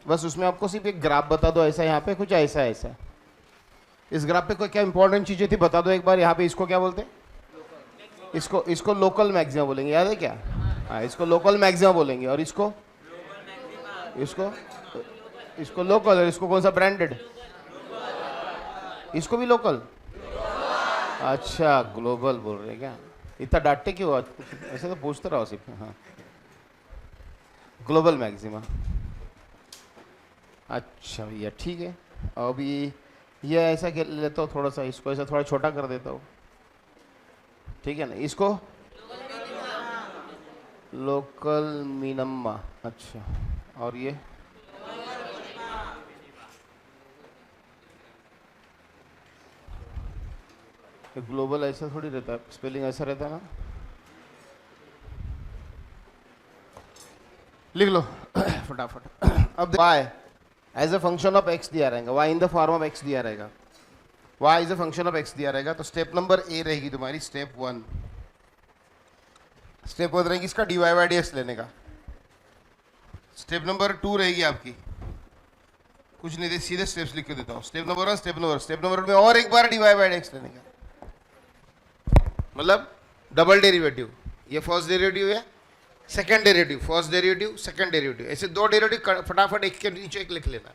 बस उसमें आपको सिर्फ एक ग्राफ बता दो, ऐसा यहाँ पे कुछ ऐसा ऐसा। इस ग्राफ पे कोई क्या इंपॉर्टेंट चीजें थी बता दो एक बार। यहाँ पे इसको क्या बोलते हैं? इसको लोकल मैक्सिमा बोलेंगे, याद है क्या? हाँ, इसको लोकल मैक्सिमा बोलेंगे। और इसको इसको इसको लोकल। और इसको कौन सा ब्रांडेड? इसको भी लोकल। अच्छा, ग्लोबल बोल रहे हैं क्या? इतना डांटते क्यों आज? ऐसे तो पूछते रहो सिर्फ। हाँ, ग्लोबल मैक्सिमा। अच्छा भैया ठीक है। अभी ये ऐसा कर लेता हूँ थोड़ा सा, इसको ऐसा थोड़ा छोटा कर देता हूँ, ठीक है ना? इसको लोकल मिनिमा। अच्छा, और ये ग्लोबल ऐसा थोड़ी रहता है, स्पेलिंग ऐसा रहता है ना। लिख लो फटाफट। अब y as a function of x दिया रहेगा, y in the form of x दिया रहेगा, y is a function of x दिया रहेगा। तो स्टेप नंबर ए रहेगी तुम्हारी, स्टेप 1। स्टेप 1 रहेगी इसका dy बाई dx लेने का। स्टेप नंबर 2 रहेगी आपकी, कुछ नहीं दे, सीधे स्टेप्स लिख के देता हूँ। स्टेप नंबर 1, स्टेप नंबर 2 में और एक बार dy बाई dx लेने का, मतलब डबल डेरिवेटिव। ये फर्स्ट डेरिवेटिव है, second derivative, first derivative, second derivative, ऐसे दो डेरिवेटिव फटाफट एक के नीचे एक लिख लेना।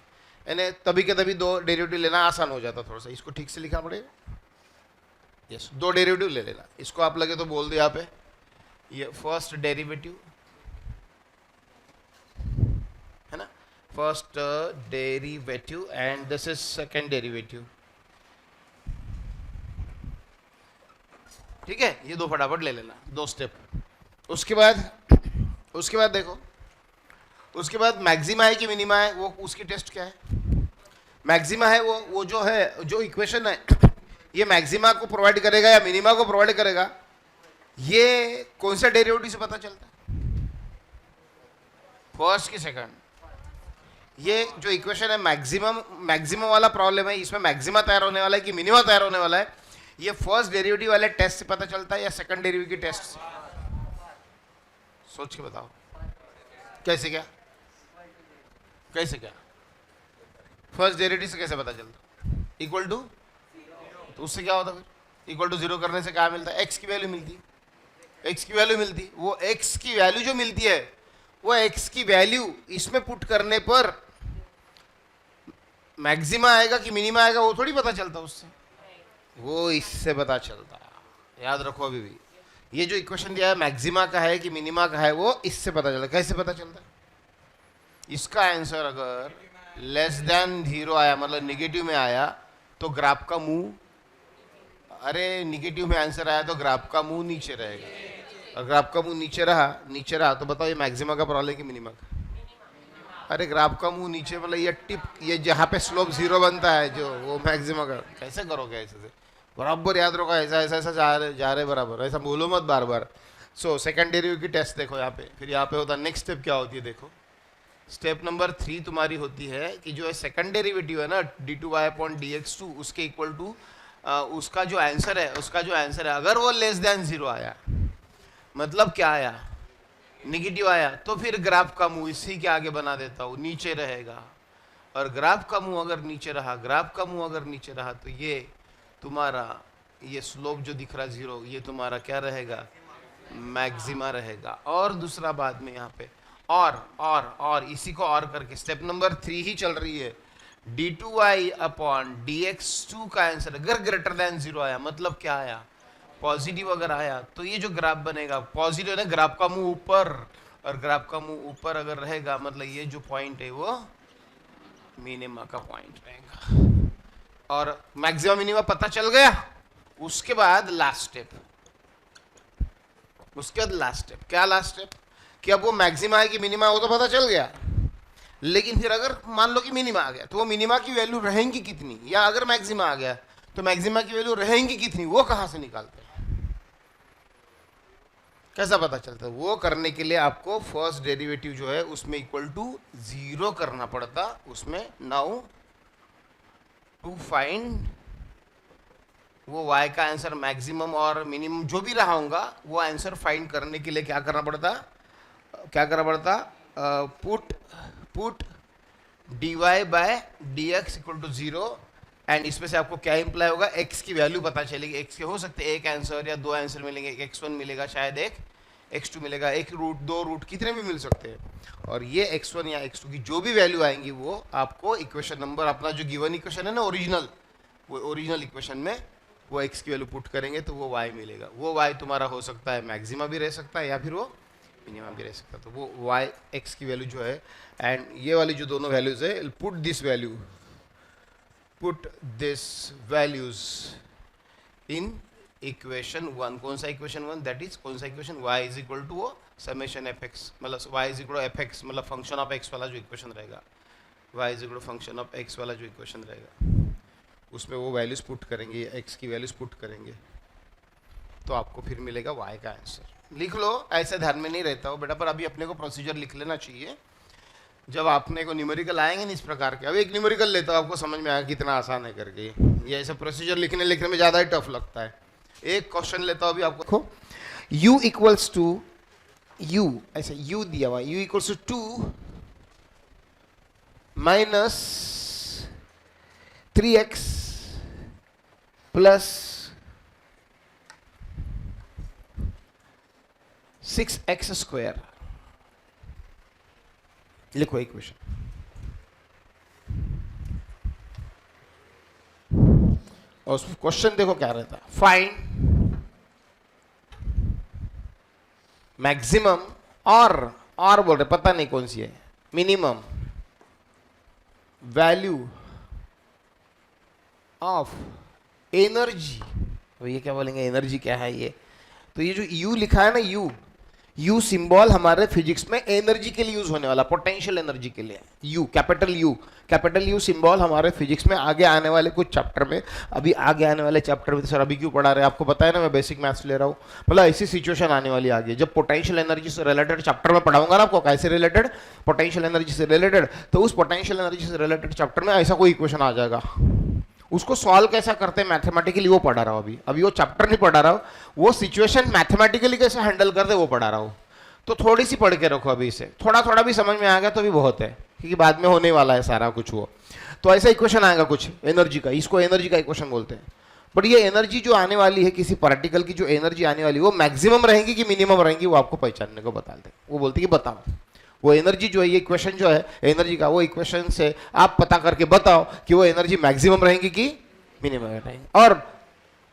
यानी तभी के तभी दो डेरिवेटिव लेना आसान हो जाता थोड़ा सा। इसको ठीक से लिखा पड़ेगा। यस, दो डेरिवेटिव ले लेना। इसको आप लगे तो बोल दो यहाँ पे, ये फर्स्ट डेरिवेटिव है ना, first derivative and this is second derivative. ठीक है, ये दो फटाफट ले लेना, दो स्टेप। उसके बाद देखो, उसके बाद मैक्सिमा है कि मिनिमा है, वो उसकी टेस्ट क्या है? मैक्सिमा है वो जो है, जो इक्वेशन है, ये मैक्सिमा को प्रोवाइड करेगा या मिनिमा को प्रोवाइड करेगा, ये कौन सा डेरिवेटिव से पता चलता है? फर्स्ट की सेकंड। ये जो इक्वेशन है मैक्सिमम वाला प्रॉब्लम है, इसमें मैक्सिमा तैयार होने वाला है कि मिनिमा तैयार होने वाला है, ये फर्स्ट डेरिवेटिव वाले टेस्ट से पता चलता है या सेकंड डेरिवेटिव की टेस्ट से? सोच के बताओ, कैसे क्या फर्स्ट डेरिवेटिव से कैसे पता चलता? इक्वल टू, तो उससे क्या होता? फिर इक्वल टू 0 करने से क्या मिलता है? एक्स की वैल्यू मिलती। वो एक्स की वैल्यू जो मिलती है, वो एक्स की वैल्यू इसमें पुट करने पर मैक्सिमा आएगा कि मिनिमा आएगा, वो थोड़ी पता चलता उससे, वो इससे पता चलता। याद रखो अभी भी, ये जो इक्वेशन दिया है मैक्सिमा का है कि मिनिमा का है, वो इससे पता चलता। कैसे पता चलता? इसका आंसर अगर लेस देन 0 आया, मतलब निगेटिव में आया, तो ग्राफ का मुंह, अरे निगेटिव में आंसर आया तो ग्राफ का मुंह नीचे रहेगा। और ग्राफ का मुंह नीचे रहा तो बताओ ये मैक्सिमा का प्रॉब्लम है कि मिनिमा का? अरे ग्राफ का मुंह नीचे, मतलब ये टिप, ये जहाँ पे स्लोप 0 बनता है जो, वो मैक्सिमा का। कैसे करोगे ऐसे से? बराबर याद रखो, ऐसा जा रहे बराबर, ऐसा बोलो मत बार बार। सो सेकंड डेरिवेटिव की टेस्ट देखो यहाँ पे। फिर यहाँ पे होता है नेक्स्ट स्टेप क्या होती है, देखो स्टेप नंबर 3 तुम्हारी होती है कि जो है सेकंड डेरिवेटिव है ना d2y अपॉन dx2, उसके इक्वल टू उसका जो आंसर है अगर वो लेस देन 0 आया, मतलब क्या आया? निगेटिव आया, तो फिर ग्राफ का मुंह इसी के आगे बना देता हूँ, नीचे रहेगा। और ग्राफ का मुंह अगर नीचे रहा तो ये तुम्हारा, ये स्लोप जो दिख रहा है 0, ये तुम्हारा क्या रहेगा? मैक्सिमा रहेगा। और दूसरा बाद में यहाँ पे और इसी को और करके स्टेप नंबर 3 ही चल रही है। d2y अपॉन dx2 का आंसर अगर ग्रेटर देन 0 आया, मतलब क्या आया? पॉजिटिव अगर आया, तो ये जो ग्राफ बनेगा पॉजिटिव है ना, ग्राफ का मुंह ऊपर, और ग्राफ का मुंह ऊपर अगर रहेगा, मतलब ये जो पॉइंट है वो मिनिमा का पॉइंट रहेगा। और मैक्सिमम मिनिमा पता चल गया। उसके बाद लास्ट स्टेप, क्या लास्ट स्टेप? कि अब वो मैक्सिमा है कि मिनिमा है वो तो पता चल गया, लेकिन फिर अगर मान लो कि मिनिमा आ गया, तो वो मिनिमा की वैल्यू रहेंगी कितनी, या अगर मैक्सिमा आ गया तो मैक्सिमा की वैल्यू रहेंगी कितनी, वो कहां से निकालते हैं? कैसा पता चलता है? वो करने के लिए आपको फर्स्ट डेरिवेटिव जो है उसमें इक्वल टू 0 करना पड़ता उसमें। नाउ टू फाइंड वो y का आंसर मैक्सिमम और मिनिमम जो भी रहा होगा, वो आंसर फाइंड करने के लिए क्या करना पड़ता? Put dy by dx equal to 0, and इसमें से आपको क्या इंप्लाई होगा, x की वैल्यू पता चलेगी। x के हो सकते हैं एक आंसर या दो आंसर मिलेंगे, एक x1 मिलेगा, शायद एक x2 मिलेगा, एक रूट, दो रूट, कितने भी मिल सकते हैं। और ये x1 या x2 की जो भी वैल्यू आएंगी वो आपको इक्वेशन नंबर, अपना जो गिवन इक्वेशन है ना ओरिजिनल, वो ओरिजिनल इक्वेशन में वो x की वैल्यू पुट करेंगे तो वो y मिलेगा। वो y तुम्हारा हो सकता है मैक्सिमा भी रह सकता है या फिर वो मिनिमा भी रह सकता है। तो वो y x की वैल्यू जो है, एंड ये वाली जो दोनों वैल्यूज है, put this value, put this values in equation 1। कौन सा इक्वेशन 1? दैट इज कौन सा equation, y is equal to वो समेशन एफ एक्स, मतलब y is equal to f x, मतलब फंक्शन ऑफ x वाला जो इक्वेशन रहेगा, y is equal to function of x वाला जो इक्वेशन रहेगा, उसमें वो वैल्यूज पुट करेंगे, x की वैल्यूज पुट करेंगे, तो आपको फिर मिलेगा y का आंसर। लिख लो, ऐसे ध्यान में नहीं रहता हो बेटा, पर अभी अपने को प्रोसीजर लिख लेना चाहिए। जब आपने को न्यूमेरिकल आएंगे नहीं इस प्रकार के, अब एक न्यूमेरिकल लेता हूँ, आपको समझ में आएगा कितना आसान है करके। ये ऐसा प्रोसीजर लिखने में ज़्यादा ही टफ लगता है। एक क्वेश्चन लेता हूँ अभी आपको, देखो u इक्वल्स टू u, ऐसा u दिया हुआ, u equals to 2 minus 3x plus 6x square. लिखो इक्वेशन, और उस क्वेश्चन देखो क्या रहता है, फाइंड मैक्सिमम और बोल रहे, पता नहीं कौन सी है, मिनिमम वैल्यू ऑफ एनर्जी। तो ये क्या बोलेंगे, एनर्जी क्या है ये, तो ये जो U लिखा है ना, U सिंबल हमारे फिजिक्स में एनर्जी के लिए यूज होने वाला, पोटेंशियल एनर्जी के लिए। U, कैपिटल U सिंबल हमारे फिजिक्स में आगे आने वाले कुछ चैप्टर में, अभी आगे आने वाले चैप्टर में, तो सर अभी क्यों पढ़ा रहे हैं, आपको पता है ना मैं बेसिक मैथ्स ले रहा हूँ, मतलब ऐसी सिचुएशन आने वाली आगे जब पोटेंशियल एनर्जी से रिलेटेड चैप्टर में पढ़ाऊंगा ना आपको, कैसे रिलेटेड, पोटेंशियल एनर्जी से रिलेटेड, तो उस पोटेंशियल एनर्जी से रिलेटेड चैप्टर में ऐसा कोई इक्वेशन आ जाएगा, उसको सॉल्व कैसा करते हैं मैथमेटिकली वो पढ़ा रहा हूँ। अभी वो चैप्टर नहीं पढ़ा रहा हूँ, वो सिचुएशन मैथमेटिकली कैसे हैंडल करते वो पढ़ा रहा हूँ। तो थोड़ी सी पढ़ के रखो, अभी इसे थोड़ा थोड़ा भी समझ में आ गया तो भी बहुत है, क्योंकि बाद में होने वाला है सारा कुछ वो। तो ऐसा इक्वेशन आएगा कुछ एनर्जी का, इसको एनर्जी का इक्वेशन बोलते हैं। बट ये एनर्जी जो आने वाली है, किसी पार्टिकल की जो एनर्जी आने वाली है, वो मैक्सिमम रहेंगी कि मिनिमम रहेंगी, वो आपको पहचानने को बताते हैं। वो बोलते हैं कि बताओ वो एनर्जी जो है, ये इक्वेशन जो है एनर्जी का, वो इक्वेशन से आप पता करके बताओ कि वो एनर्जी मैक्सिमम रहेंगी कि मिनिमम रहेंगी, और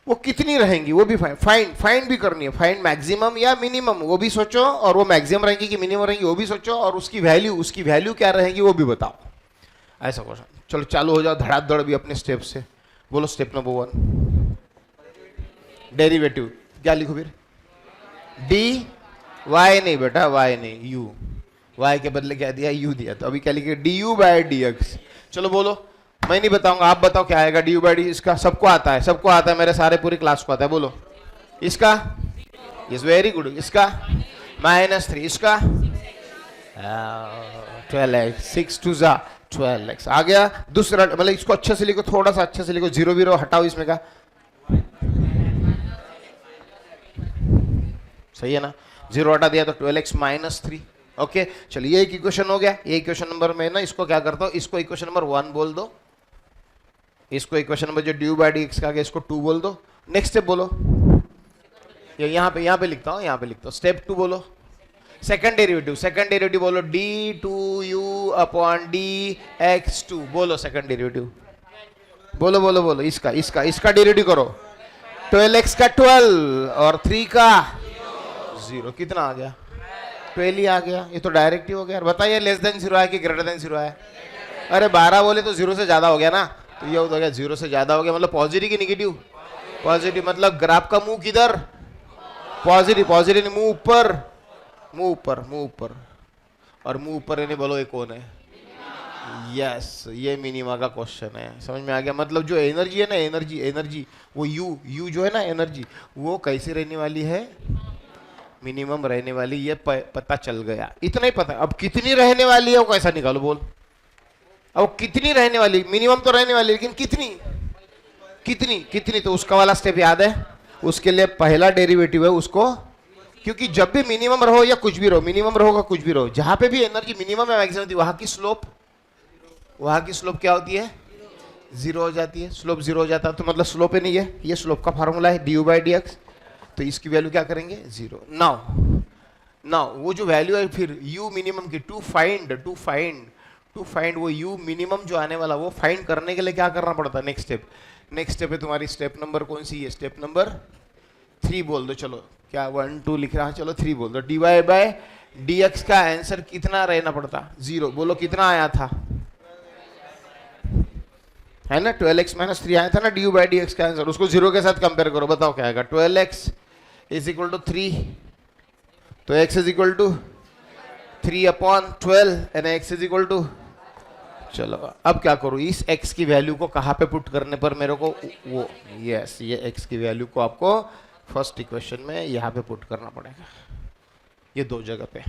वो कितनी रहेंगी वो भी फाइंड भी करनी है, फाइंड मैक्सिमम या मिनिमम वो भी सोचो, और वो मैक्सिमम रहेंगी कि मिनिमम रहेंगी वो भी सोचो, और उसकी वैल्यू क्या रहेगी वो भी बताओ। ऐसा क्वेश्चन। चलो चालू हो जाओ धड़ाधड़ भी अपने स्टेप से। बोलो स्टेप नंबर 1, डेरिवेटिव। क्या लिखो फिर, डी वाई नहीं बेटा, वाई नहीं, यू, वाई के बदले क्या दिया, यू दिया, तो अभी क्या लिखे, d u by d x. चलो बोलो, मैं नहीं बताऊंगा, आप बताओ क्या आएगा, डी यू बाई डी, इसका सबको आता है, मेरे सारे पूरी क्लास को आता है। बोलो इसका, इज वेरी गुड, इसका -3, इसका 12x, 6 2 जा 12x आ गया। दूसरा मतलब इसको अच्छे से लिखो, थोड़ा सा अच्छे से लिखो, जीरो भी हटाओ इसमें का, सही है ना, 0 हटा दिया तो 12x -3। ओके चलिए, ये एक इक्वेशन हो गया। ये इक्वेशन नंबर में ना, इसको क्या करता हूँ, इसको इक्वेशन नंबर 1 बोल दो, इसको इक्वेशन नंबर जो डी बाई डी एक्स का, इसको 2 बोल दो। नेक्स्ट स्टेप बोलो, यहाँ पे लिखता हूँ, यहाँ पे लिखता हूँ, स्टेप 2 बोलो, सेकंड डेरिवेटिव बोलो, d2u अपॉन dx2, बोलो सेकंड डेरिवेटिव, बोलो इसका डेरिवेटिव करो, 12x का 12 और 3 का 0, कितना आ गया, 12 ही आ गया। ये तो डायरेक्ट ही हो गया। बताइए लेस देन 0 है कि ग्रेटर देन 0 है? अरे 12 बोले तो 0 से ज्यादा हो गया ना, तो ये हो गया 0 से ज्यादा हो गया, मतलब पॉजिटिव की निगेटिव, पॉजिटिव, मतलब ग्राफ का मुंह किधर, पॉजिटिव, मुंह ऊपर, और मुंह ऊपर यानी बोलो ये कौन है, यस ये मिनिमा का क्वेश्चन है। समझ में आ गया, मतलब जो एनर्जी है ना, एनर्जी वो यू जो है ना, एनर्जी वो कैसी रहने वाली है, मिनिमम रहने वाली, ये पता चल गया, इतना ही पता। अब कितनी रहने वाली है वो कैसा निकालो, बोल, अब कितनी रहने वाली, मिनिमम तो रहने वाली, लेकिन कितनी, तो उसका वाला स्टेप याद है, उसके लिए पहला डेरिवेटिव है उसको, क्योंकि जब भी मिनिमम रहो या कुछ भी रहो, मिनिमम रहोगा कुछ भी रहो, जहां पे भी एनर्जी मिनिमम या मैक्सिमम थी, वहां की स्लोप वहां की स्लोप क्या होती है? जीरो हो जाती है। स्लोप जीरो हो जाता है तो मतलब स्लोप ही नहीं है, ये स्लोप का फॉर्मूला है डी बाई डी एक्स, तो इसकी वैल्यू क्या करेंगे? जीरो। नाउ नाउ वो जो वैल्यू है फिर u मिनिमम की, टू फाइंड वो u मिनिमम जो आने वाला, वो फाइंड करने के लिए क्या करना पड़ता है? नेक्स्ट स्टेप है तुम्हारी, स्टेप नंबर कौन सी है? स्टेप नंबर 3 बोल दो। चलो क्या 1 2 लिख रहा है, चलो 3 बोल दो। D y by d x का आंसर कितना रहना पड़ता? जीरो। बोलो कितना आया था? है ना 12x माइनस 3 आया था ना डी बाई डी एक्स का आंसर, उसको जीरो के साथ कंपेयर करो, बताओ क्या आएगा? 12x इज इक्वल टू 3, तो x is equal to 3/12 and x is equal to, चलो अब क्या करूं? इस x की वैल्यू को कहाँ पे पुट करने पर मेरे को वो, यस ये x की वैल्यू को आपको फर्स्ट इक्वेशन में यहाँ पे पुट करना पड़ेगा, ये दो जगह पे।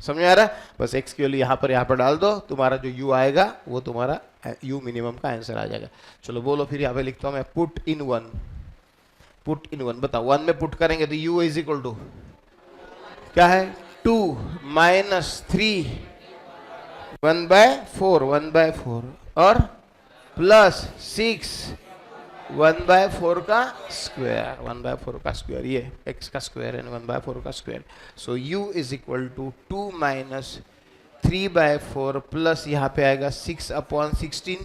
समझ आ रहा है? बस x की वैल्यू यहाँ पर डाल दो, तुम्हारा जो u आएगा वो तुम्हारा u मिनिमम का आंसर आ जाएगा। चलो बोलो फिर, यहाँ पे लिखता हूँ मैं पुट इन वन। बताओ 1 में पुट करेंगे तो u इज इक्वल टू क्या है? 2 माइनस 3 1/4 और प्लस 6 1/4 का स्क्वायर, ये x का स्क्वायर है 1/4 का square. So u is equal to 2 minus 3/4 plus यहाँ पे आएगा 6/16,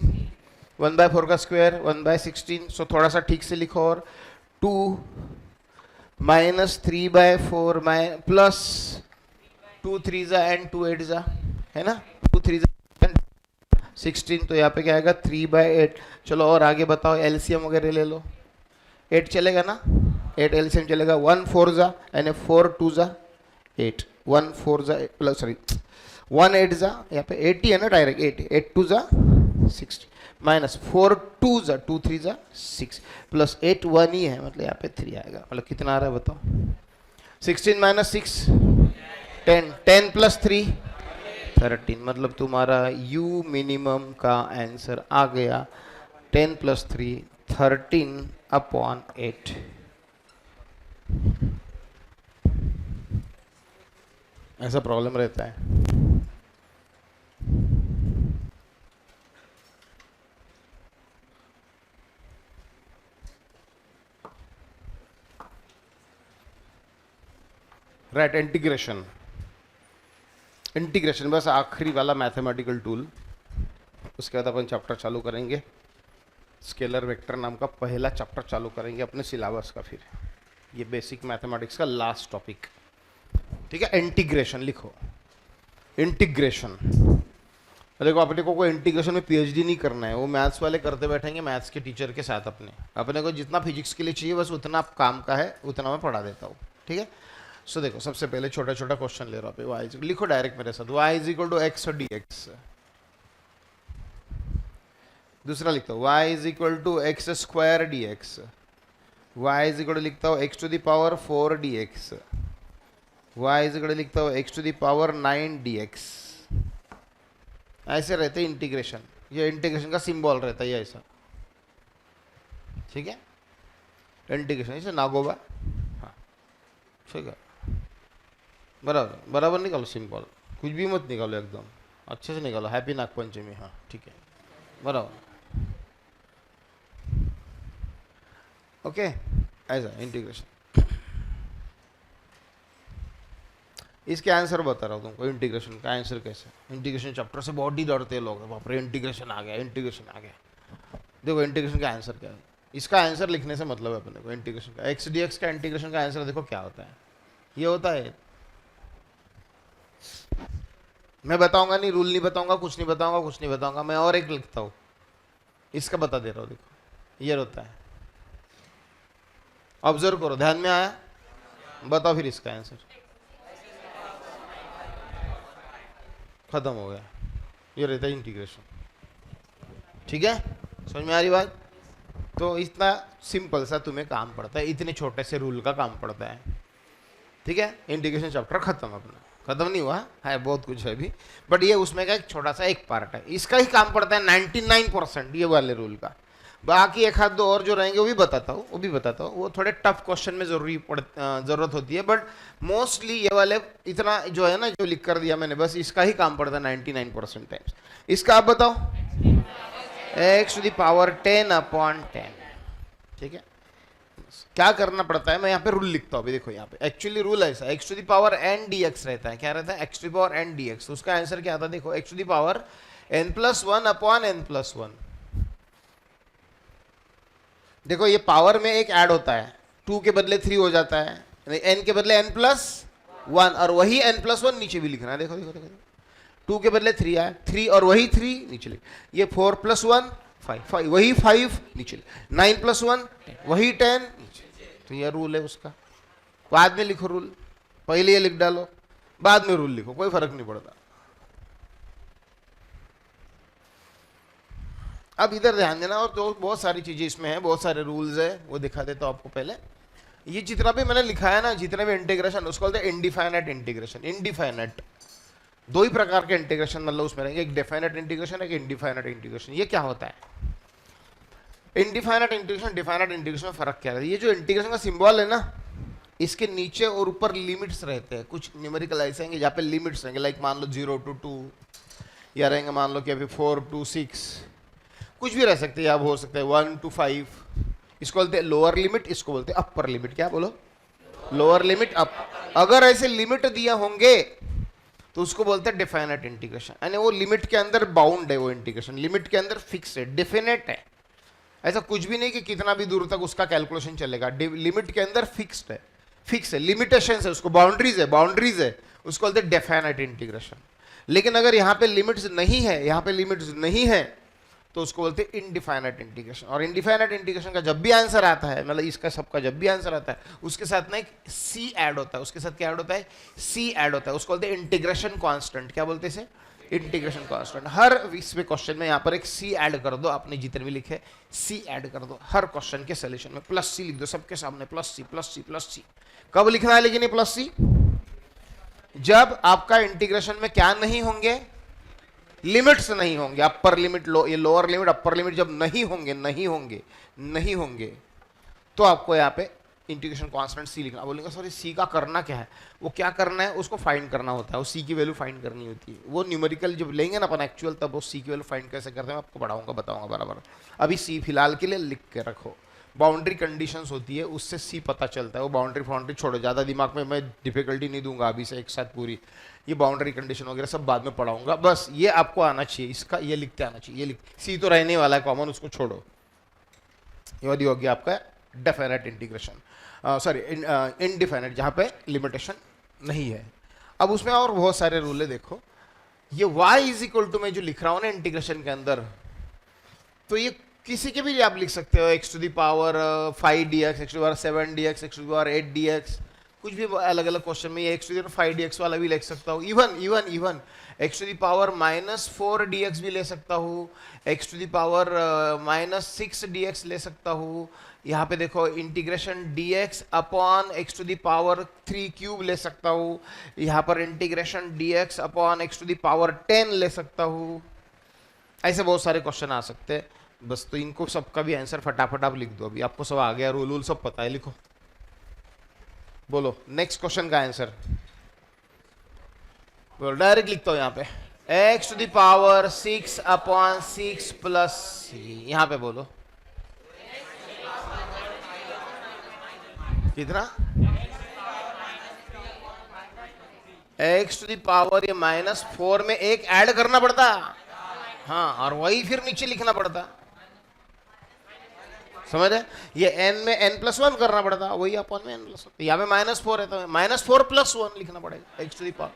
1/4 का स्क्वायर 1/16। सो थोड़ा सा ठीक से लिखो, और 2 माइनस 3/4 प्लस 2 3 जा एंड 2 8 जा, है ना, 2 3 16, तो यहाँ पे क्या आएगा? 3/8। चलो और आगे बताओ, एलसीएम वगैरह ले लो। 8 चलेगा ना? 8 एलसीएम चलेगा। 1 4 जा यानी 4 2 जा 8, 1 4 जा प्लस 1 8 जा, यहाँ पे 80 है ना डायरेक्ट, 8 2 जा 60 माइनस 4 2 जा 2 3 जा 6 प्लस 8 1 ही है, मतलब यहाँ पे 3 आएगा। मतलब कितना आ रहा है बताओ? 16 माइनस 6 10, 10 प्लस 3 13, मतलब तुम्हारा u मिनिमम का आंसर आ गया 10 प्लस 3 13/8। ऐसा प्रॉब्लम रहता है। राइट, इंटीग्रेशन बस आखिरी वाला मैथमेटिकल टूल। उसके बाद अपन चैप्टर चालू करेंगे, स्केलर वेक्टर नाम का पहला चैप्टर चालू करेंगे अपने सिलेबस का। फिर ये बेसिक मैथमेटिक्स का लास्ट टॉपिक, ठीक है। इंटीग्रेशन लिखो, इंटीग्रेशन। देखो अपने को कोई इंटीग्रेशन में पीएचडी नहीं करना है, वो मैथ्स वाले करते बैठेंगे मैथ्स के टीचर के साथ। अपने को जितना फिजिक्स के लिए चाहिए बस उतना काम का है, उतना मैं पढ़ा देता हूँ, ठीक है। सो देखो सबसे पहले छोटा छोटा क्वेश्चन ले रहा हूँ, वाई लिखो डायरेक्ट मेरे साथ, y is equal to x और डी एक्स। दूसरा लिखता हूँ y is equal to x square d x. Y is equal लिखता हूँ x to the power 4 d x. Y is equal लिखता हूँ x to the power 9 d x. ऐसे रहते हैं इंटीग्रेशन, ये इंटीग्रेशन का सिंबल रहता है ऐसा, ठीक है। इंटीग्रेशन ऐसे नागोबा, हाँ ठीक है, बराबर बराबर निकालो सिंपल, कुछ भी मत निकालो, एकदम अच्छे से निकालो। हैप्पी नाग पंचमी, हाँ ठीक है, बराबर, ओके। ऐसा इंटीग्रेशन, इसके आंसर बता रहा हूँ तुमको। इंटीग्रेशन का आंसर कैसे, इंटीग्रेशन चैप्टर से बहुत ही डरते हैं लोग, बाप रे इंटीग्रेशन आ गया, इंटीग्रेशन आ गया। देखो इंटीग्रेशन का आंसर क्या है, इसका आंसर लिखने से मतलब है अपने को। इंटीग्रेशन का एक्स डी एक्स का इंटीग्रेशन का आंसर देखो क्या होता है, ये होता है, मैं बताऊंगा नहीं, रूल नहीं बताऊंगा, कुछ नहीं बताऊंगा, कुछ नहीं बताऊंगा, मैं और एक लिखता हूं, इसका बता दे रहा हूं। देखो ये होता है, ऑब्जर्व करो, ध्यान में आया, बताओ फिर इसका आंसर। खत्म हो गया, ये रहता है इंटीग्रेशन, ठीक है। समझ में आ रही बात? तो इतना सिंपल सा तुम्हें काम पड़ता है, इतने छोटे से रूल का काम पड़ता है, ठीक है। इंटीग्रेशन चैप्टर खत्म, अपना खत्म नहीं हुआ है, बहुत कुछ है अभी, बट ये उसमें का एक छोटा सा एक पार्ट है, इसका ही काम पड़ता है 99% ये वाले रूल का। बाकी एक हाथ दो और जो रहेंगे वो भी बताता हूँ, वो थोड़े टफ क्वेश्चन में जरूरत होती है, बट मोस्टली ये वाले इतना जो है ना, जो लिख कर दिया मैंने, बस इसका ही काम पड़ता है 99% टाइम्स। इसका आप बताओ। X to the power 10 upon 10। ठीक है, क्या करना पड़ता है, मैं यहाँ पे रूल लिखता हूँ अभी। देखो यहाँ पे एक्चुअली रूल ऐसा, x to the power n d x रहता है। क्या रहता है? X to the power n d x. उसका आंसर क्या आता है? देखो x to the power n plus one upon n plus one. देखो ये पावर में एक ऐड होता है, 2 के बदले 3 हो जाता है, एन के बदले एन प्लस वन, और वही एन प्लस वन नीचे भी लिखना है। देखो देखो देखो, 2 के बदले 3 आया, 3 और वही 3 नीचे लिख। ये 4 प्लस 1 5, 5 वही 5 नीचे लिख, 9 प्लस 1 वही 10 नीचे। तो ये रूल है उसका। बाद में लिखो रूल, पहले ये लिख डालो, बाद में रूल लिखो, कोई फर्क नहीं पड़ता। अब इधर ध्यान देना, और तो बहुत सारी चीजें इसमें है, बहुत सारे रूल्स है, वो दिखा देता हूं आपको पहले। ये जितना भी मैंने लिखा है ना, जितने भी इंटीग्रेशन, उसको बोलते हैं इनडिफाइनाइट इंटीग्रेशन। इनडिफाइनाइट दो ही प्रकार के इंटीग्रेशन मतलब उसमें रहेंगे, एक डेफाइनाइट इंटीग्रेशन, एक इनडिफाइनाइट इंटीग्रेशन। ये क्या होता है? इनडिफाइनाइट इंटीग्रेशन, डिफाइनाइट इंटीग्रेशन में फर्क क्या है? ये जो इंटीग्रेशन का सिंबल है ना, इसके नीचे और ऊपर लिमिट्स रहते हैं। कुछ न्यूमेरिकल ऐसे हैं जहाँ पे लिमिट्स रहेंगे, लाइक मान लो 0 to 2, या रहेंगे मान लो कि अभी 4 to 6, कुछ भी रह सकते हैं, या हो सकते हैं 1 to 5। इसको बोलते हैं लोअर लिमिट, इसको बोलते हैं अपर लिमिट। क्या बोलो? Lower limit, up. अगर ऐसे लिमिट दिए होंगे तो उसको बोलते हैं डिफाइनाइट इंटीग्रेशन, यानी वो लिमिट के अंदर बाउंड है, वो इंटीग्रेशन लिमिट के अंदर फिक्स है, डेफिनेट है। ऐसा कुछ भी नहीं कि कितना भी दूर तक उसका कैलकुलेशन चलेगा, लिमिट के अंदर फिक्स्ड है, फिक्स है, लिमिटेशंस है, उसको बाउंड्रीज है, बाउंड्रीज है, उसको बोलते हैं डेफिनाइट इंटीग्रेशन। लेकिन अगर यहाँ पे लिमिट्स नहीं है, यहाँ पे लिमिट्स नहीं है, तो उसको बोलते हैं इनडिफाइनाइट इंटीग्रेशन। और इनडिफाइनाइट इंटीग्रेशन का जब भी आंसर आता है, मतलब इसका सबका जब भी आंसर आता है, उसके साथ ना एक सी ऐड होता है। उसके साथ क्या ऐड होता है? सी ऐड होता है। उसको बोलते हैं इंटीग्रेशन कांस्टेंट। क्या बोलते हैं इसे? Integration constant. हर इसमें क्वेश्चन में यहाँ पर एक सी ऐड कर दो, आपने जितने भी लिखे सी ऐड कर दो, हर क्वेश्चन के सोल्यूशन में प्लस सी लिख दो, सबके सामने plus C plus C plus C. कब लिखना है लेकिन ये प्लस सी? जब आपका इंटीग्रेशन में क्या नहीं होंगे? लिमिट्स नहीं होंगे, अपर लिमिट ये लोअर लिमिट अपर लिमिट जब नहीं होंगे, नहीं होंगे, तो आपको यहाँ पे इंटीग्रेशन कांस्टेंट सी लिखना। बोलेंगे सॉरी सी का करना क्या है? वो क्या करना है, उसको फाइंड करना होता है, वो सी की वैल्यू फाइंड करनी होती है। वो न्यूमेरिकल जब लेंगे ना अपन एक्चुअल, तब वो सी की वैल्यू फाइंड कैसे करते हैं मैं आपको पढ़ाऊंगा, बताऊंगा बराबर। अभी सी फिलहाल के लिए लिख के रखो। बाउंड्री कंडीशंस होती है, उससे सी पता चलता है। वो बाउंड्री छोड़ो, ज़्यादा दिमाग में मैं डिफिकल्टी नहीं दूंगा अभी से एक साथ पूरी। ये बाउंड्री कंडीशन वगैरह सब बाद में पढ़ाऊंगा, बस ये आपको आना चाहिए, इसका ये लिखते आना चाहिए। ये लिख, सी तो रहने वाला है कॉमन, उसको छोड़ो। ये हो गया आपका डेफिनेट इंटीग्रेशन, सॉरी इनडिफाइनाइट, जहाँ पे लिमिटेशन नहीं है। अब उसमें और बहुत सारे रूल है। देखो ये y इज इक्वल टू, मैं जो लिख रहा हूँ ना इंटीग्रेशन के अंदर, तो ये किसी के भी लिए आप लिख सकते हो, x to the power 5 dx, x to the power 7 dx, x to the power 8 dx, कुछ भी अलग अलग क्वेश्चन में ये x to the power 5 dx वाला भी लिख सकता हूँ। Even x to the power -4 dx भी ले सकता हूँ, x to the power -6 dx ले सकता हूँ। यहाँ पे देखो integration dx upon x to the power 3 cube ले सकता हूँ। यहाँ पर integration dx upon x to the power 10 ले सकता हूँ। ऐसे बहुत सारे क्वेश्चन आ सकते हैं। बस तो इनको सबका भी आंसर फटाफट आप लिख दो, अभी आपको सब आ गया, रूल सब पता है, लिखो। बोलो नेक्स्ट क्वेश्चन का आंसर। बोलो, डायरेक्ट लिखता हूं यहाँ पे, x to the power 6 upon 6 plus c. यहाँ पे बोलो कितना? एक्स टू द पावर, ये -4 में एक ऐड करना पड़ता, हाँ, और वही फिर नीचे लिखना पड़ता, समझ रहे? ये n में n+1 करना पड़ता, वही अपॉन में n+1। यहाँ पे -4 है तो -4 + 1 लिखना पड़ेगा, x to the power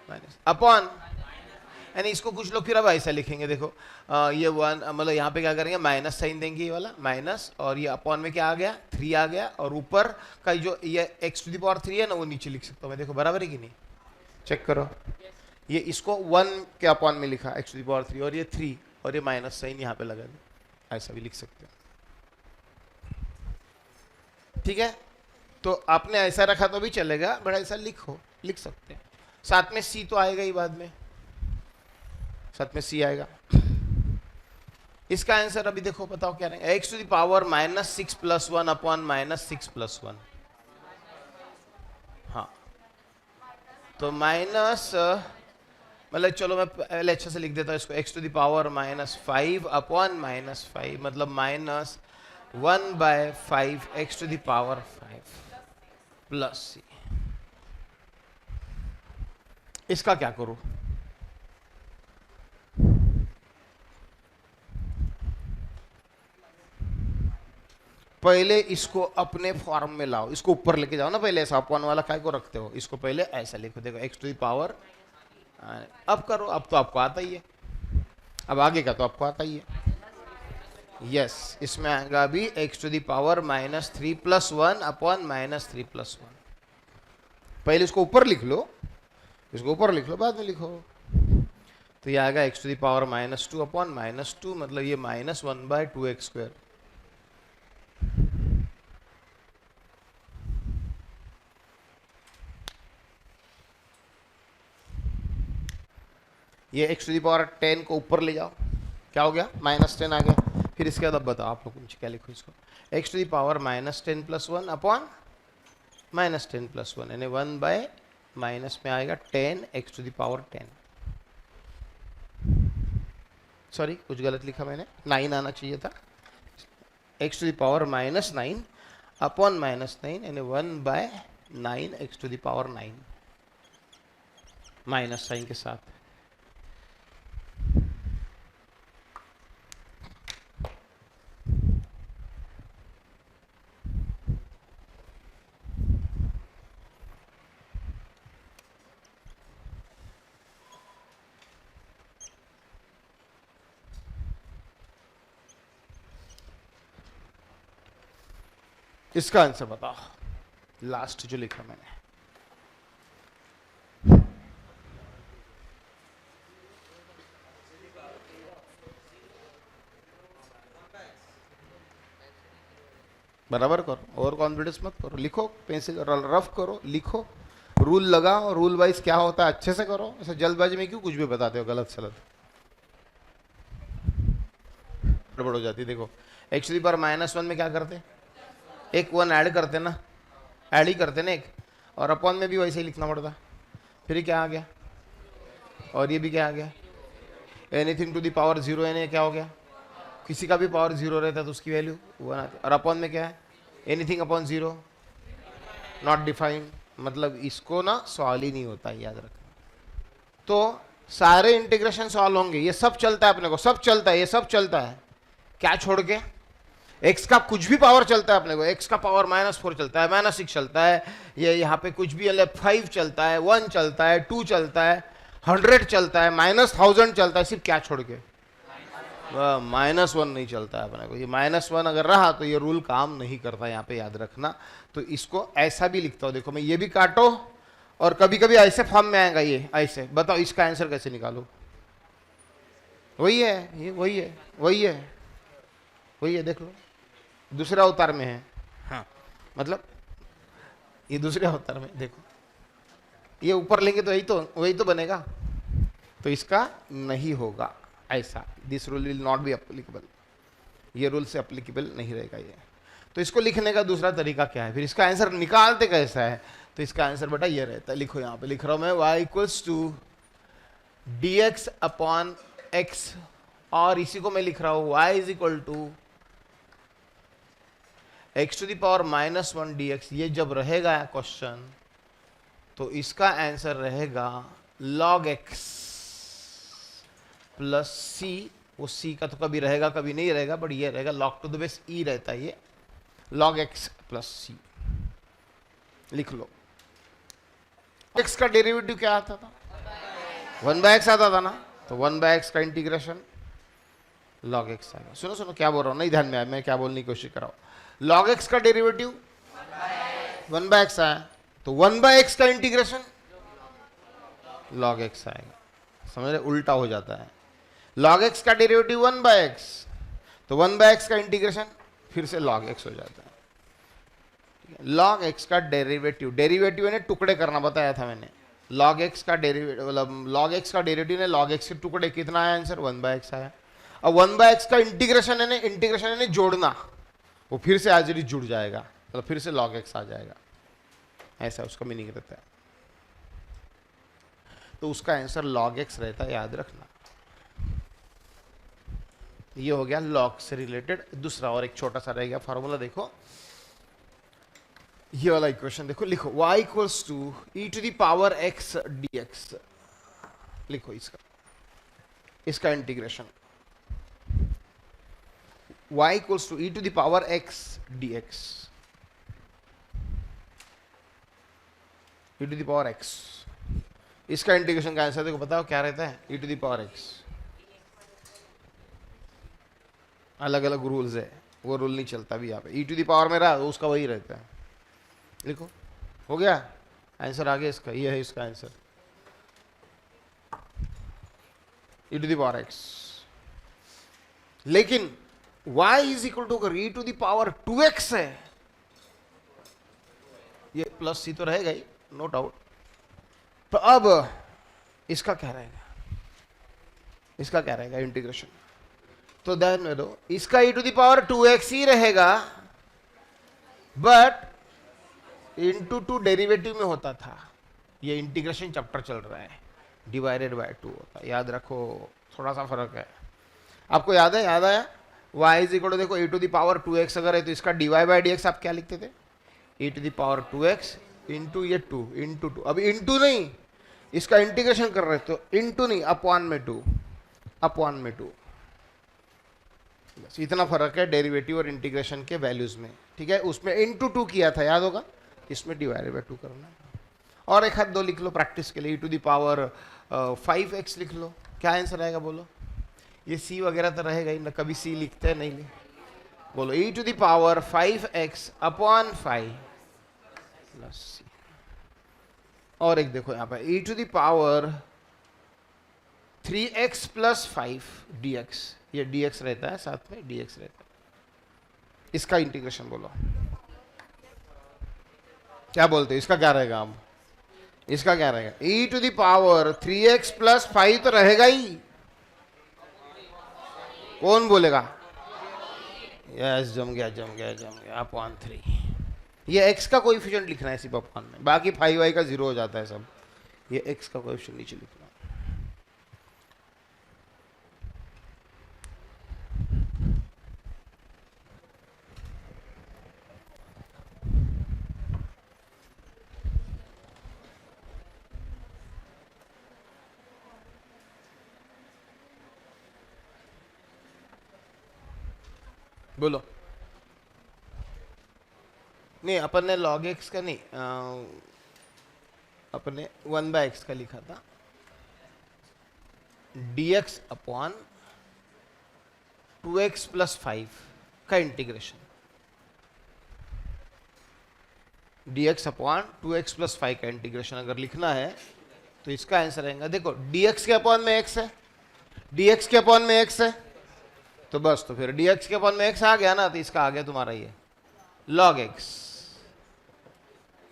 minus upon, यानी इसको कुछ लोग फिर अब ऐसा लिखेंगे। देखो ये 1, मतलब यहाँ पे क्या करेंगे, माइनस साइन देंगे, ये वाला माइनस, और ये अपॉन में क्या आ गया, 3 आ गया, और ऊपर का जो ये एक्स टू द पावर 3 है ना, वो नीचे लिख सकता हूँ मैं। देखो बराबर है कि नहीं, चेक करो। ये इसको 1 के अपॉन में लिखा, एक्स टू द पावर 3, और ये 3, और ये माइनस साइन यहाँ पे लगा दे, ऐसा भी लिख सकते हो, ठीक है? तो आपने ऐसा रखा तो भी चलेगा, बट ऐसा लिख सकते हैं। साथ में सी तो आएगा ही, बाद में साथ में सी आएगा। इसका आंसर अभी देखो, बताओ क्या रहेगा, x to the power -6 + 1 upon -6 + 1। हाँ, तो मतलब चलो मैं पहले अच्छे से लिख देता हूँ इसको, x to the power -5 upon -5 मतलब -1/5 x to the power 5 plus c. इसका क्या करूं? पहले इसको अपने फॉर्म में लाओ, इसको ऊपर लेके जाओ ना, पहले ऐसा अपॉन वाला काय को रखते हो, इसको पहले ऐसा लिखो, देखो एक्स टू द पावर। अब करो, अब तो आपको आता ही है, अब आगे का तो आपको आता ही है। यस, इसमें आएगा अभी x to the power -3 + 1 upon -3 + 1। पहले इसको ऊपर लिख लो, इसको ऊपर लिख लो, बाद में लिखो। तो ये आएगा x to the power -2 upon -2 मतलब ये -1/2x²। ये एक्स टू द पावर 10 को ऊपर ले जाओ, क्या हो गया? -10 आ गया। फिर इसके बाद अब बताओ आप लोग क्या लिखो इसको, x to the power -10 + 1 upon -10 + 1 यानी 1 बाय माइनस में आएगा 10 x to the power 10। Sorry कुछ गलत लिखा मैंने, 9 आना चाहिए था। X to the power -9 upon -9 यानी 1/9 x to the power 9 minus sign के साथ। इसका आंसर बताओ, लास्ट जो लिखा मैंने। बराबर करो, और कॉन्फिडेंस मत करो, लिखो, पेंसिल रफ करो, लिखो, रूल लगाओ, रूल वाइज क्या होता है अच्छे से करो, ऐसे जल्दबाजी में क्यों कुछ भी बताते हो गलत सलत, गड़बड़ हो जाती। देखो एक्स टू द पावर -1 में क्या करते, एक 1 ऐड करते ना, ऐड ही करते ना एक, और अपॉन में भी वैसे ही लिखना पड़ता। फिर क्या आ गया, और ये भी क्या आ गया, एनीथिंग टू द पावर 0 यानी क्या हो गया, किसी का भी पावर 0 रहता है तो उसकी वैल्यू 1 आती है। और अपॉन में क्या है, एनीथिंग अपॉन 0 नॉट डिफाइंड, मतलब इसको ना सॉल्व ही नहीं होता है, याद रखना। तो सारे इंटीग्रेशन सॉल्व होंगे, ये सब चलता है अपने को, सब चलता है, ये सब चलता है, क्या छोड़ के, एक्स का कुछ भी पावर चलता है अपने को, एक्स का पावर -4 चलता है, -6 चलता है, ये यहाँ पे कुछ भी 5 चलता है, 1 चलता है, 2 चलता है, 100 चलता है, -1000 चलता है, सिर्फ क्या छोड़ के, -1 नहीं चलता है अपने को। ये -1 अगर रहा तो ये रूल काम नहीं करता, यहाँ पे याद रखना। तो इसको ऐसा भी लिखता हूँ, देखो मैं ये भी काटो, और कभी कभी ऐसे फॉर्म में आएगा ये ऐसे। बताओ इसका आंसर कैसे निकालो, वही है, ये वही है, वही है, वही है, देख लो दूसरे अवतार में है। हाँ मतलब ये दूसरे अवतार में, देखो ये ऊपर लेंगे तो वही तो बनेगा, तो इसका नहीं होगा ऐसा। This rule will not be applicable, ये रूल से अप्लीकेबल नहीं रहेगा ये। तो इसको लिखने का दूसरा तरीका क्या है, फिर इसका आंसर निकालते कैसा है, तो इसका आंसर बेटा ये रहता है, लिखो यहाँ पे लिख रहा हूं मैं, y = dx अपॉन x, और इसी को मैं लिख रहा हूं y = x to the power -1 dx। ये जब रहेगा क्वेश्चन तो इसका आंसर रहेगा log x प्लस c। वो c का तो कभी रहेगा कभी नहीं रहेगा, बट ये रहेगा log to the base e रहता है, ये log x प्लस c लिख लो। x का डेरिवेटिव क्या आता था, 1/x आता था ना, तो 1/x का इंटीग्रेशन log x आएगा। सुनो सुनो क्या बोल रहा हूँ, नहीं ध्यान में आया, मैं क्या बोलने की कोशिश कर रहा हूँ। log x का डेरिवेटिव 1/x आया, तो 1/x का इंटीग्रेशन log x आएगा। समझ रहे, उल्टा हो जाता है। log x का डेरिवेटिव 1/x, तो 1/x का इंटीग्रेशन फिर से log x हो जाता है। log x का डेरिवेटिव, डेरिवेटिव यानी टुकड़े करना, बताया था मैंने। log x का डेरिवेटिव मतलब log x का डेरिवेटिव ने log x के टुकड़े, कितना आया आंसर, 1/x आया। अब 1/x का इंटीग्रेशन यानी, इंटीग्रेशन यानी जोड़ना, वो फिर से आज जुड़ जाएगा, मतलब फिर से log x आ जाएगा, ऐसा उसका मीनिंग रहता है। तो उसका आंसर log x रहता है, याद रखना। ये हो गया log से रिलेटेड। दूसरा और एक छोटा सा रह गया फॉर्मूला, देखो ये वाला इक्वेशन देखो, लिखो y equals to e to the power x dx, लिखो इसका integration y equals to e to the power x dx, e to the power x, इसका इंटीग्रेशन का आंसर देखो, बताओ क्या रहता है, e to the power x। अलग अलग रूल्स है, वो रूल नहीं चलता भी यहाँ पे, e टू द पावर में रहा उसका वही रहता है। लिखो, हो गया आंसर, आगे इसका ये है इसका answer, e to the power x। लेकिन y is equal to e to the power 2x है, ये प्लस c तो रहेगा ही, नो डाउट। तो अब इसका क्या रहेगा, इसका क्या रहेगा इंटीग्रेशन, तो ध्यान में दो, इसका e to the power 2x ही रहेगा, बट इंटू 2 डेरिवेटिव में होता था, ये इंटीग्रेशन चैप्टर चल रहा है, डिवाइडेड बाय 2 होता है, याद रखो थोड़ा सा फर्क है। आपको याद है, याद आया, y इज इक्वल टू देखो e to the power 2x अगर है तो इसका dy बाय dx आप क्या लिखते थे, e to the power 2x into ये 2 इंटू 2, अभी इंटू नहीं, इसका इंटीग्रेशन कर रहे तो इंटू नहीं, अपॉन में 2, अपॉन में 2, बस इतना फर्क है डेरिवेटिव और इंटीग्रेशन के वैल्यूज में, ठीक है। उसमें इंटू 2 किया था, याद होगा, इसमें डिवाइडेड बाय 2 करना। और एक हाथ दो लिख लो प्रैक्टिस के लिए, e to the power 5x लिख लो, क्या आंसर आएगा बोलो, ये c वगैरह तो रहेगा ही ना, कभी c लिखते हैं नहीं ले, बोलो e to the power 5x upon 5 plus c। और एक देखो यहाँ पर e to the power 3x plus 5 dx, ये dx रहता है साथ में, dx रहता है, इसका इंटीग्रेशन बोलो क्या बोलते हैं, इसका क्या रहेगा, अब इसका क्या रहेगा, e to the power 3x plus 5 तो रहेगा ही, कौन बोलेगा, यस जम गया जम गया जम गया, अपॉन 3, ये x का कोएफिशिएंट लिखना है सिर्फ अपॉन में, बाकी 5y का 0 हो जाता है सब, ये x का कोएफिशिएंट नीचे लिखना। बोलो, नहीं अपन ने log x का नहीं, अपन ने 1/x का लिखा था, dx अपॉन 2x प्लस 5 का integration, dx upon 2x plus 5 का इंटीग्रेशन अगर लिखना है तो इसका आंसर आएगा, देखो dx के अपॉन में x है, dx के अपॉन में x है, तो बस तो फिर dx के अपॉन में x आ गया ना, तो इसका आ गया तुम्हारा ये log x,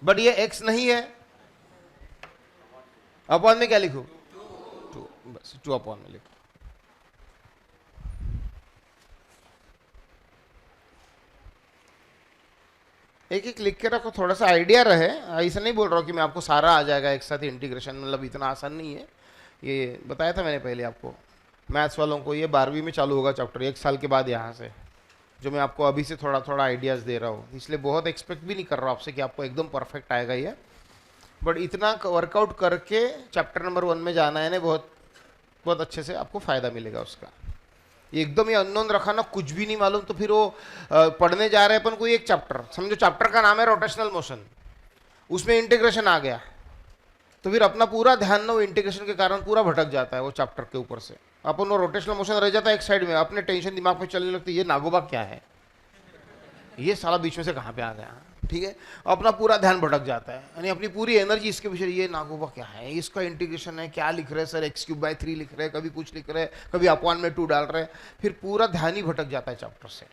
बट ये x नहीं है, अपॉन में क्या लिखो 2, बस 2 अपॉन में लिखो। एक एक लिख के रखो, थोड़ा सा आइडिया रहे, ऐसा नहीं बोल रहा हूँ कि मैं आपको सारा आ जाएगा एक साथ इंटीग्रेशन, मतलब इतना आसान नहीं है, ये बताया था मैंने पहले आपको, मैथ्स वालों को ये 12वीं में चालू होगा चैप्टर, 1 साल के बाद यहाँ से, जो मैं आपको अभी से थोड़ा थोड़ा आइडियाज़ दे रहा हूँ, इसलिए बहुत एक्सपेक्ट भी नहीं कर रहा हूँ आपसे कि आपको एकदम परफेक्ट आएगा ये, बट इतना वर्कआउट करके चैप्टर नंबर 1 में जाना है ना, बहुत बहुत अच्छे से आपको फ़ायदा मिलेगा उसका। एकदम ये अननोन रखा ना, कुछ भी नहीं मालूम, तो फिर वो पढ़ने जा रहे हैं अपन कोई एक चैप्टर, समझो चैप्टर का नाम है रोटेशनल मोशन, उसमें इंटीग्रेशन आ गया, तो फिर अपना पूरा ध्यान ना वो इंटीग्रेशन के कारण पूरा भटक जाता है वो चैप्टर के ऊपर से, अपन वो रोटेशनल मोशन रह जाता है एक साइड में, अपने टेंशन दिमाग में चलने लगती है, ये नागोबा क्या है, ये साला बीच में से कहाँ पे आ गया, ठीक है, अपना पूरा ध्यान भटक जाता है, यानी अपनी पूरी एनर्जी इसके पीछे, ये नागोबा क्या है, इसका इंटीग्रेशन है, क्या लिख रहे हैं सर, x³/3 लिख रहे हैं, कभी कुछ लिख रहे हैं, कभी अपॉन में 2 डाल रहे हैं, फिर पूरा ध्यान ही भटक जाता है चैप्टर से।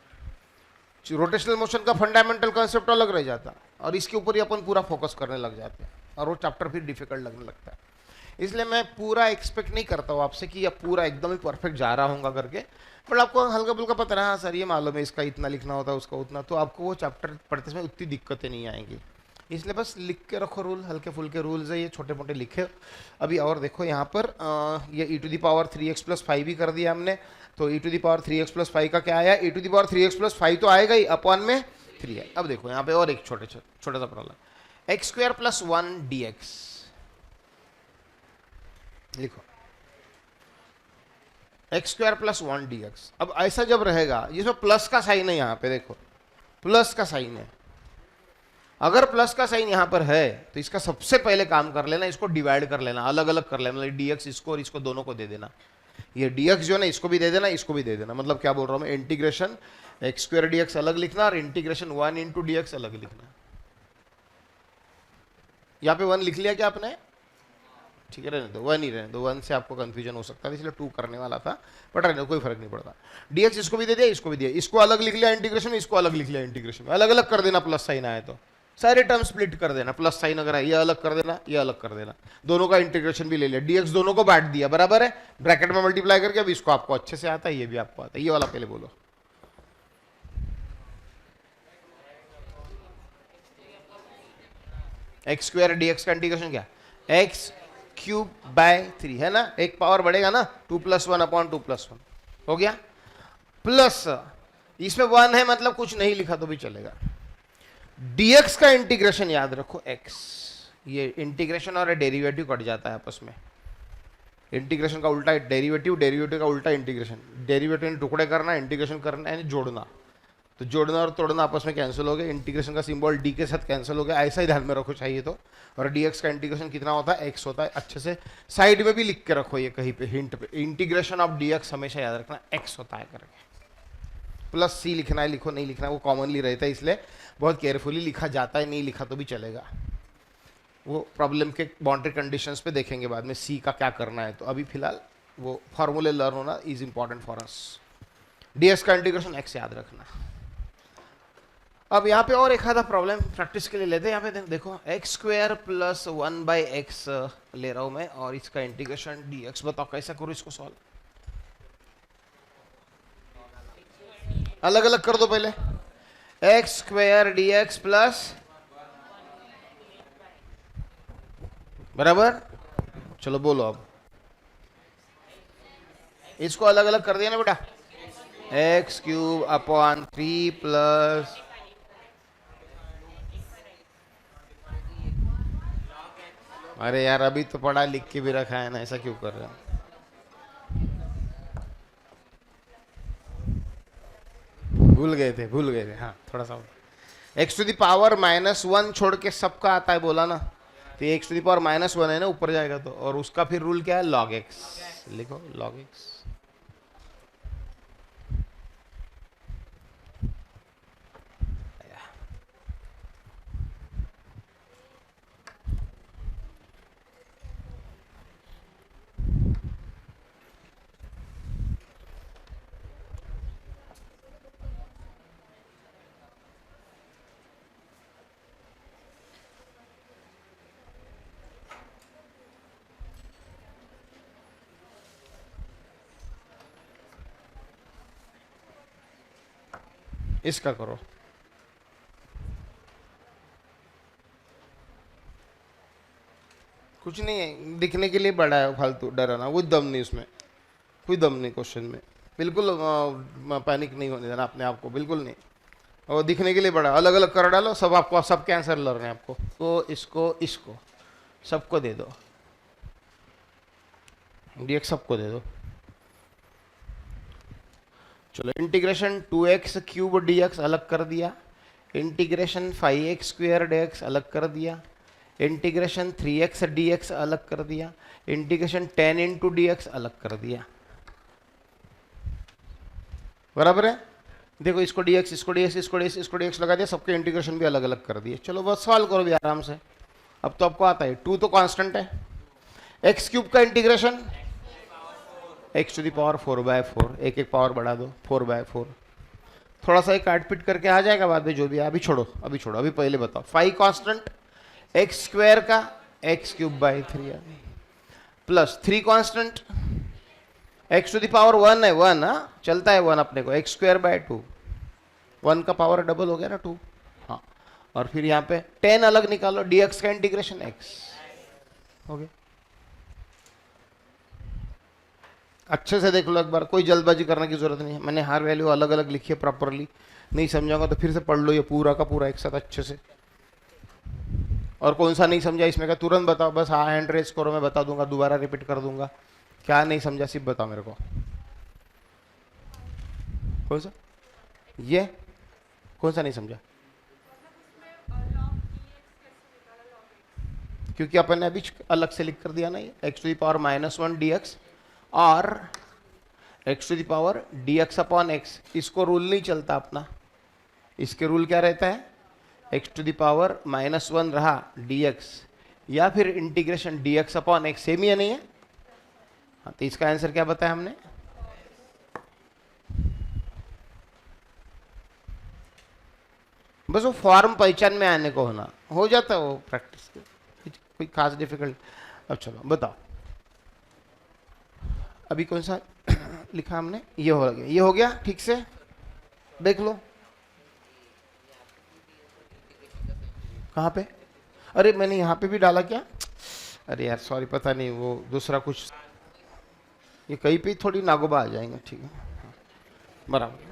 रोटेशनल मोशन का फंडामेंटल कॉन्सेप्ट अलग रह जाता और इसके ऊपर ही अपन पूरा फोकस करने लग जाते हैं, और वो चैप्टर फिर डिफिकल्ट लगने लगता है। इसलिए मैं पूरा एक्सपेक्ट नहीं करता हूँ आपसे कि अब पूरा एकदम ही परफेक्ट जा रहा हूँ करके, बट आपको हल्का फुल्का पता रहा, हाँ सर ये मालूम है इसका इतना लिखना होता है उसका उतना, तो आपको वो चैप्टर पढ़ते समय उतनी दिक्कतें नहीं आएंगी। इसलिए बस लिख के रखो रूल, हल्के फुल्के रूल्स है ये, छोटे मोटे लिखे। अभी और देखो यहाँ पर ये e to the power 3x plus 5 ही कर दिया हमने, तो e to the power 3x plus 5 का क्या आया, e to the power 3x plus 5 तो आएगा ही, अपॉन में 3 है। अब देखो यहाँ पे और एक छोटा सा problem, x square plus 1 dx लिखो, एक्स स्क्वायर प्लस 1 dx। अब ऐसा जब रहेगा, जिसमें प्लस का साइन है, यहाँ पे देखो प्लस का साइन है, अगर प्लस का साइन यहां पर है तो इसका सबसे पहले काम कर लेना, इसको डिवाइड कर लेना, अलग अलग कर लेना, मतलब dx इसको और इसको दोनों को दे देना। ये dx जो है ना, इसको भी दे देना, इसको भी दे देना। मतलब क्या बोल रहा हूं मैं, इंटीग्रेशन एक्स स्क्वायर dx अलग लिखना और इंटीग्रेशन 1 इंटू dx अलग लिखना। यहाँ पे 1 लिख लिया क्या आपने, ठीक है, रहने दो 1 ही रहने दो, 1 से आपको कंफ्यूजन हो सकता है इसलिए 2 करने वाला था, बट रहने दो, कोई फर्क नहीं पड़ता। dx इसको भी दे दिया, इसको भी दिया, इसको अलग लिख लिया इंटीग्रेशन, इसको अलग लिख लिया इंटीग्रेशन, अलग अलग कर देना, प्लस साइन आए तो सारे टर्म स्प्लिट कर देना, प्लस साइन अगर है ये अलग कर देना, ये अलग कर देना, दोनों का इंटीग्रेशन भी ले लिया, dx दोनों को बांट दिया, बराबर है, ब्रैकेट में मल्टीप्लाई करके। अब इसको आपको अच्छे से आता है, ये भी आपको आता है, ये वाला पहले बोलो, एक्स स्क्वायर dx का इंटीग्रेशन क्या, एक्स क्यूब बाय 3 है ना, एक पावर बढ़ेगा ना, 2 + 1 अपॉन 2 + 1 हो गया, प्लस इसमें 1 है मतलब कुछ नहीं लिखा तो भी चलेगा। dx का इंटीग्रेशन याद रखो x, ये इंटीग्रेशन और डेरिवेटिव कट जाता है आपस में, इंटीग्रेशन का उल्टा डेरिवेटिव, डेरिवेटिव का उल्टा इंटीग्रेशन, डेरिवेटिव ने टुकड़े करना, इंटीग्रेशन करना यानी जोड़ना, तो जोड़ना और तोड़ना आपस में कैंसिल हो गया, इंटीग्रेशन का सिंबल d के साथ कैंसिल हो गया, ऐसा ही ध्यान में रखो चाहिए तो। और dx का इंटीग्रेशन कितना होता है, x होता है, अच्छे से साइड में भी लिख के रखो, ये कहीं पे हिंट पे, इंटीग्रेशन ऑफ dx हमेशा याद रखना x होता है करके, प्लस c लिखना है, लिखो नहीं लिखना है, वो कॉमनली रहता है इसलिए बहुत केयरफुली लिखा जाता है, नहीं लिखा तो भी चलेगा, वो प्रॉब्लम के बाउंड्री कंडीशंस पे देखेंगे बाद में c का क्या करना है, तो अभी फिलहाल वो फॉर्मूले लर्न होना is important for us. dx का इंटीग्रेशन x याद रखना। अब यहाँ पे और एक आधा प्रॉब्लम प्रैक्टिस के लिए लेते हैं, यहाँ पे देखो एक्स स्क्वायर प्लस 1/x ले रहा हूं मैं, और इसका इंटीग्रेशन dx, बताओ कैसा करूँ इसको सॉल्व, अलग अलग कर दो पहले, एक्स स्क्वायर dx प्लस, बराबर, चलो बोलो अब, इसको अलग अलग कर दिया ना बेटा, एक्स क्यूब अपॉन 3 प्लस, अरे यार अभी तो पढ़ा लिख के भी रखा है ना, ऐसा क्यों कर रहे हो, भूल गए थे, हाँ थोड़ा सा, एक्स टू द पावर -1 छोड़ के सबका आता है बोला ना, तो एक्स टू द पावर -1 है ना, ऊपर जाएगा तो, और उसका फिर रूल क्या है, log x, लिखो log x। इसका करो, कुछ नहीं है, दिखने के लिए बड़ा है, फालतू डराना, वो दम नहीं उसमें, कोई दम नहीं क्वेश्चन में, बिल्कुल पैनिक नहीं होने देना अपने आप को, बिल्कुल नहीं, और दिखने के लिए बड़ा, अलग अलग कर डालो, सब आपको, सबके आंसर लर्न है आपको, तो इसको सबको दे दो, dx सबको दे दो, चलो इंटीग्रेशन 2x क्यूब dx अलग कर दिया, इंटीग्रेशन 5x स्क्वायर dx अलग कर दिया, इंटीग्रेशन 3x dx अलग कर दिया, इंटीग्रेशन 10 इंटू dx अलग कर दिया, बराबर है, देखो इसको dx, इसको dx, इसको dx, इसको dx लगा दिया, सबके इंटीग्रेशन भी अलग अलग कर दिए। चलो बस सॉल्व करो भी आराम से, अब तो आपको आता है, 2 तो कांस्टेंट है, एक्स क्यूब का integration x to the power 4/4, एक एक पावर बढ़ा दो, 4/4, थोड़ा सा एक काट पिट करके आ जाएगा बाद में जो भी है, अभी छोड़ो, अभी पहले बताओ, 5 कांस्टेंट एक्स स्क्वायर का x cube by 3 plus 3 constant x to the power 1 है, 1 चलता है 1 अपने को, एक्स स्क्वायर बाय 2, 1 का पावर डबल हो गया ना 2, हाँ, और फिर यहाँ पे 10 अलग निकालो, dx का इंटीग्रेशन x हो गया। अच्छे से देख लो एक बार, कोई जल्दबाजी करने की जरूरत नहीं है। मैंने हर वैल्यू अलग अलग लिखी है प्रॉपरली, नहीं समझाऊंगा तो फिर से पढ़ लो ये पूरा का पूरा एक साथ अच्छे से। और कौन सा नहीं समझा इसमें का तुरंत बताओ, बस हाँ हैंड रेस करो, मैं बता दूंगा, दोबारा रिपीट कर दूंगा। क्या नहीं समझा सिर्फ बताओ मेरे को। कौन सा, ये कौन सा नहीं समझा? क्योंकि अपन ने अभी अलग से लिख कर दिया ना, ये x to the power -1 dx और x to the power dx upon x, इसको रूल नहीं चलता अपना। इसके रूल क्या रहता है, एक्स टू द पावर -1 रहा dx या फिर integration dx upon x, same ही है नहीं है? हाँ, तो इसका आंसर क्या बताया हमने? बस वो फॉर्म पहचान में आने को होना, हो जाता है वो प्रैक्टिस, कोई खास डिफिकल्ट। अब चलो बताओ, अभी कौन सा लिखा हमने? ये हो गया, ये हो गया ठीक से देख लो। कहाँ पे? अरे मैंने यहाँ पे भी डाला क्या? अरे यार सॉरी, पता नहीं वो दूसरा कुछ, ये कहीं पे थोड़ी नागोबा आ जाएंगे। ठीक है बराबर,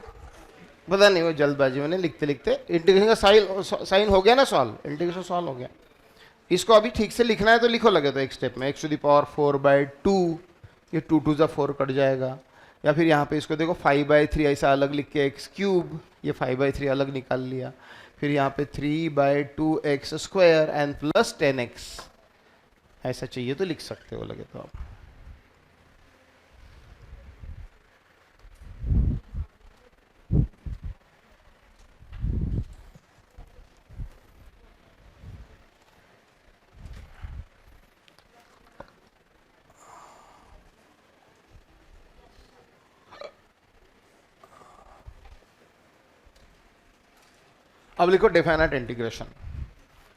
पता नहीं वो जल्दबाजी में लिखते लिखते इंटीग्रेशन का साइन हो गया ना सॉल्व, इंटीग्रेशन सॉल्व हो गया। इसको अभी ठीक से लिखना है तो लिखो लगे तो एक स्टेप में, एक्स टू द पावर 4/2, ये 2 2 4 कट जाएगा। या फिर यहाँ पे इसको देखो 5/3 ऐसा अलग लिख के एक्स क्यूब, ये 5/3 अलग निकाल लिया। फिर यहाँ पे 3/2x² एंड प्लस 10x, ऐसा चाहिए तो लिख सकते हो लगे तो आप। अब लिखो डिफाइनाइट इंटीग्रेशन।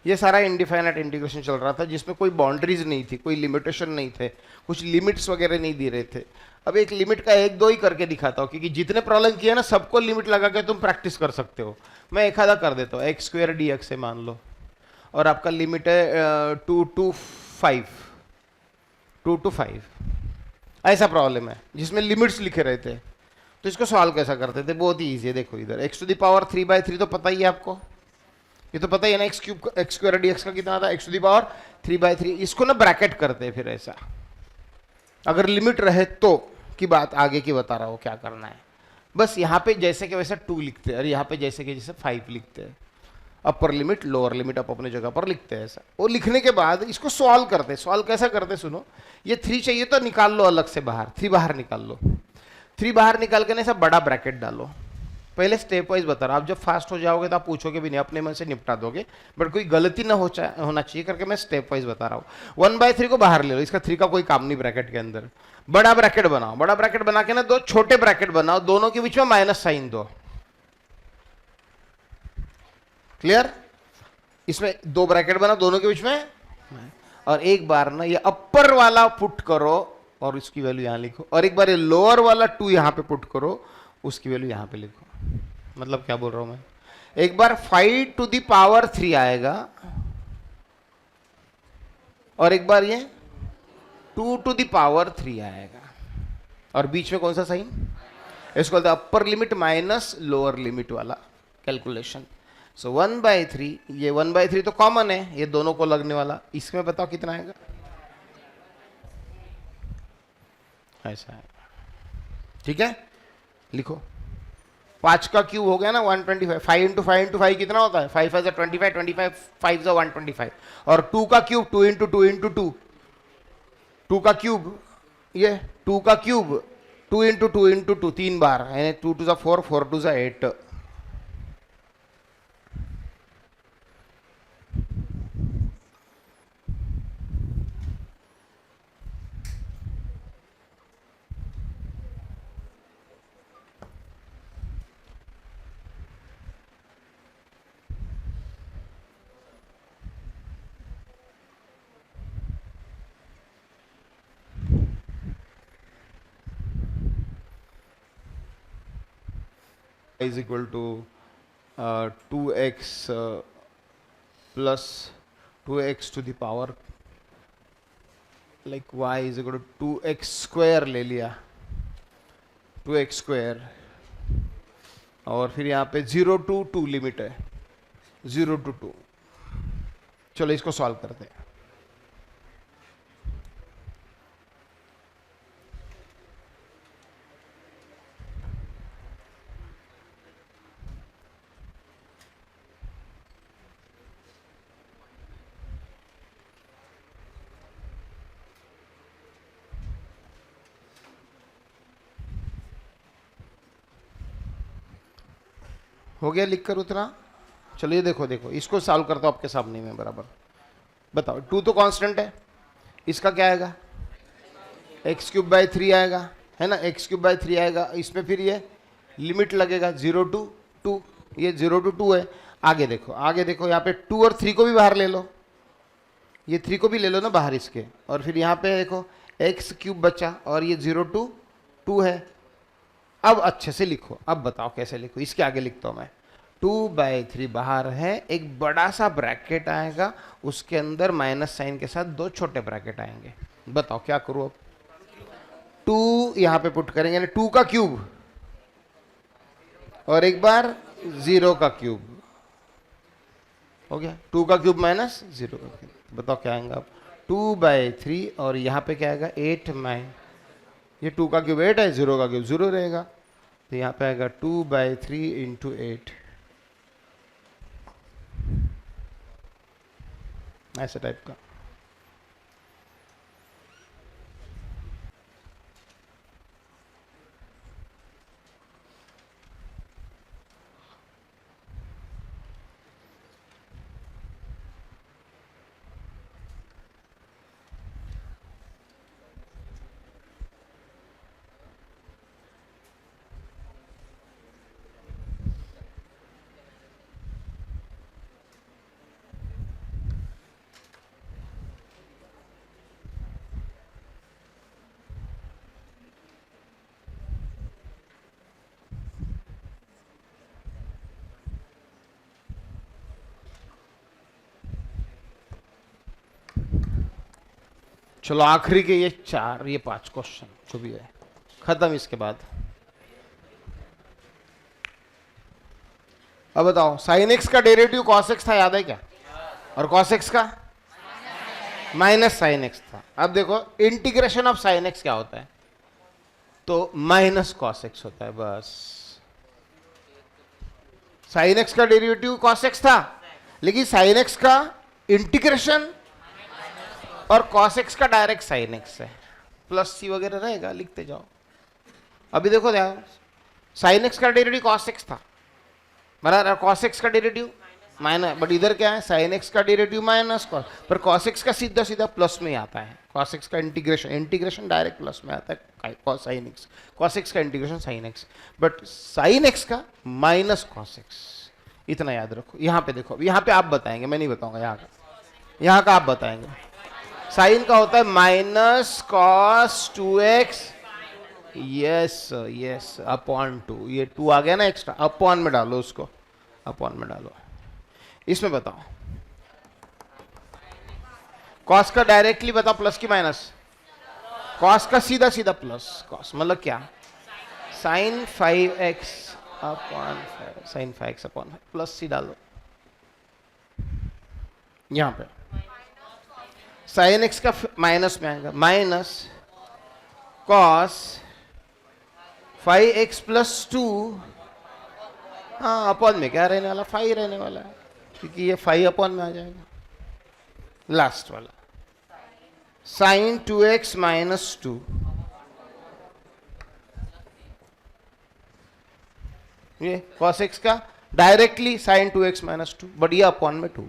ये सारा इनडिफाइनाइट इंटीग्रेशन चल रहा था जिसमें कोई बाउंड्रीज नहीं थी, कोई लिमिटेशन नहीं थे, कुछ लिमिट्स वगैरह नहीं दे रहे थे। अब एक लिमिट का एक दो ही करके दिखाता हूँ, क्योंकि जितने प्रॉब्लम किए ना सबको लिमिट लगा के तुम प्रैक्टिस कर सकते हो। मैं एक आधा कर देता हूँ, x² dx से मान लो, और आपका लिमिट है 2 to 5 ऐसा प्रॉब्लम है जिसमें लिमिट्स लिखे रहते हैं। तो इसको सॉल्व कैसा करते थे? बहुत ही ईजी है, देखो इधर एक्स टू द पावर 3/3 तो पता ही है आपको, ये तो पता ही है ना, x² dx का कितना था, एक्स टू द पावर 3/3। इसको ना ब्रैकेट करते हैं फिर ऐसा, अगर लिमिट रहे तो की बात आगे की बता रहा हूँ क्या करना है। बस यहाँ पे जैसे कि वैसे 2 लिखते हैं और यहाँ पे जैसे कि जैसे 5 लिखते हैं। अपर लिमिट लोअर लिमिट आप अपने जगह पर लिखते हैं ऐसा। वो लिखने के बाद इसको सॉल्व करते हैं। सॉल्व कैसा करते हैं सुनो, ये 3 चाहिए तो निकाल लो अलग से बाहर, 3 बाहर निकाल लो। 3 बाहर निकाल के ना ऐसा बड़ा ब्रैकेट डालो। पहले स्टेप वाइज बता रहा हूं, आप जब फास्ट हो जाओगे तो आप पूछोगे भी नहीं, अपने मन से निपटा दोगे, बट कोई गलती ना होना चाहिए करके मैं स्टेप वाइज बता रहा हूँ। 1/3 को बाहर ले लो, इसका 3 का कोई काम नहीं ब्रैकेट के अंदर। बड़ा ब्रैकेट बनाओ, बड़ा ब्रैकेट बना के ना 2 छोटे ब्रैकेट बनाओ, दोनों के बीच में माइनस साइन दो। क्लियर? इसमें 2 ब्रैकेट बना, दोनों के बीच में, और एक बार ना ये अपर वाला पुट करो और इसकी वैल्यू यहां लिखो, और एक बार ये लोअर वाला 2 यहां पे पुट करो, उसकी वैल्यू यहां पे लिखो। मतलब क्या बोल रहा हूं मैं, एक बार 5 to the power 3 आएगा और एक बार ये 2 to the power 3 आएगा, और बीच में कौन सा साइन? इसको बोलते हैं upper limit minus lower limit वाला कैलकुलेशन। सो 1/3, ये 1/3 तो कॉमन है, ये दोनों को लगने वाला, इसमें बताओ कितना आएगा? ऐसा है, ठीक है, लिखो। 5 का क्यूब हो गया ना 125, 5 इंटू 5 इंटू 5 कितना होता है? 5 5 25, 25 5 125, और 2 का क्यूब 2 इंटू 2 इंटू 2, 2 का क्यूब, ये 2 का क्यूब 2 इंटू 2 इंटू 2 3 बार, यानी 2 2 4 4 2 8। is equal to 2x plus 2x to the power like y is equal to 2x square ले लिया, 2x स्क्वायर, और फिर यहाँ पे 0 टू 2 लिमिट है, 0 टू 2। चलो इसको सॉल्व करते हैं। हो गया लिख कर उतना। चलो ये देखो, देखो इसको सॉल्व करता हूं आपके सामने में बराबर। बताओ 2 तो कांस्टेंट है, इसका क्या आएगा, एक्स क्यूब बाई 3 आएगा, है ना, एक्स क्यूब बाई 3 आएगा। इसमें फिर ये लिमिट लगेगा 0 टू 2, ये 0 टू 2 है। आगे देखो, आगे देखो, यहाँ पे 2 और 3 को भी बाहर ले लो, ये 3 को भी ले लो ना बाहर इसके, और फिर यहाँ पे देखो एक्स क्यूब बचा और ये 0 टू 2 है। अब अच्छे से लिखो, अब बताओ कैसे लिखो। इसके आगे लिखता हूं मैं, 2/3 बाहर है, एक बड़ा सा ब्रैकेट आएगा, उसके अंदर माइनस साइन के साथ 2 छोटे ब्रैकेट आएंगे। बताओ क्या करूं अब। 2 यहां पे पुट करेंगे, यानी 2 का क्यूब, और एक बार 0 का क्यूब हो गया, 2 का क्यूब माइनस 0 का क्यूब। बताओ क्या आएगा अब, 2/3, और यहां पे क्या आएगा 8 ये 2 का क्यूब 8 है, 0 का क्यूब 0 रहेगा, तो यहाँ पे आएगा 2/3 इंटू 8, ऐसे टाइप का। चलो आखिरी के ये 4 ये 5 क्वेश्चन जो भी है खत्म। इसके बाद अब बताओ, साइन एक्स का डेरिवेटिव कॉस एक्स था, याद है क्या, और कॉस एक्स का माइनस साइन एक्स था। अब देखो इंटीग्रेशन ऑफ साइन एक्स क्या होता है, तो माइनस कॉस एक्स होता है बस। साइन एक्स का डेरिवेटिव कॉस एक्स था, लेकिन साइन एक्स का इंटीग्रेशन और कॉस एक्स का डायरेक्ट साइन एक्स है, प्लस सी वगैरह रहेगा, लिखते जाओ। अभी देखो ध्यान, साइन एक्स का डेरिवेटिव कॉस एक्स था बराबर, कॉस एक्स का डेरिवेटिव माइनस, बट इधर क्या है, साइन एक्स का डेरिवेटिव माइनस कॉस, पर कॉस एक्स का सीधा सीधा प्लस में आता है। कॉस एक्स का इंटीग्रेशन डायरेक्ट प्लस में आता है, cos sine x, cos x का integration sine x, but sine x का माइनस कॉस एक्स, इतना याद रखो। यहाँ पे देखो, यहाँ पे आप बताएंगे, मैं नहीं बताऊंगा, यहाँ का आप बताएंगे। साइन का होता है minus cos 2x, yes yes, upon 2, ये 2 आ गया ना एक्स्ट्रा, अपॉन में डालो उसको, अपॉन में डालो। इसमें बताओ कॉस का डायरेक्टली बताओ, प्लस की माइनस, कॉस का सीधा सीधा प्लस, कॉस मतलब क्या, sine 5x upon 5, sine 5x upon 5, plus c डालो। यहां पे साइन एक्स का माइनस में आएगा, माइनस कॉस 5x प्लस 2, हाँ अपॉन में क्या रहने वाला, 5 रहने वाला है, क्योंकि ये 5 अपॉन में आ जाएगा। लास्ट वाला साइन 2x माइनस 2, ये कॉस एक्स का directly sine 2x minus 2, but ये अपॉन में 2।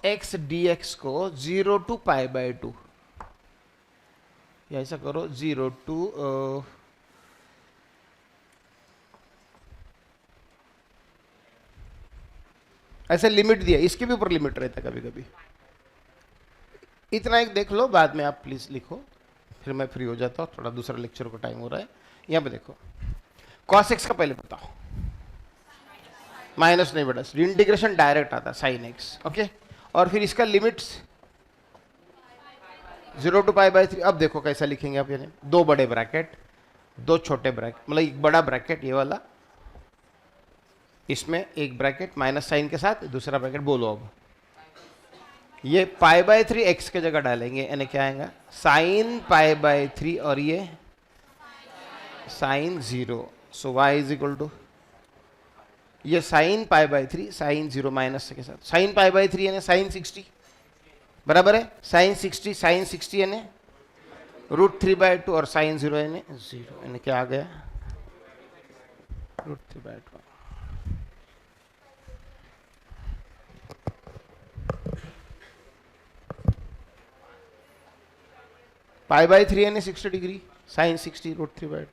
एक्स डी एक्स को 0 टू π/2, या ऐसा करो 0 टू ऐसे लिमिट दिया, इसके भी ऊपर लिमिट रहता है कभी कभी। इतना एक देख लो, बाद में आप प्लीज लिखो, फिर मैं फ्री हो जाता हूँ, थोड़ा दूसरा लेक्चर का टाइम हो रहा है। यहाँ पे देखो, cos x का पहले बताओ, माइनस नहीं बेटा, इंटीग्रेशन डायरेक्ट आता साइन एक्स, ओके। और फिर इसका लिमिट्स 0 to π/3। अब देखो कैसा लिखेंगे आप, यानी दो बड़े ब्रैकेट, दो छोटे ब्रैकेट, मतलब एक बड़ा ब्रैकेट ये वाला, इसमें एक ब्रैकेट माइनस साइन के साथ, दूसरा ब्रैकेट, बोलो अब ये π/3 एक्स के जगह डालेंगे, यानी क्या आएगा साइन π/3 और ये sine 0। So y is equal to ये साइन π/3 साइन 0 माइनस के साथ, साइन π/3 यानी साइन 60 बराबर है साइन 60, साइन 60 यानी √3/2 और साइन 0 यानी 0, यानी क्या आ गया √3/2। π/3 यानी 60 डिग्री, साइन 60 √3/2।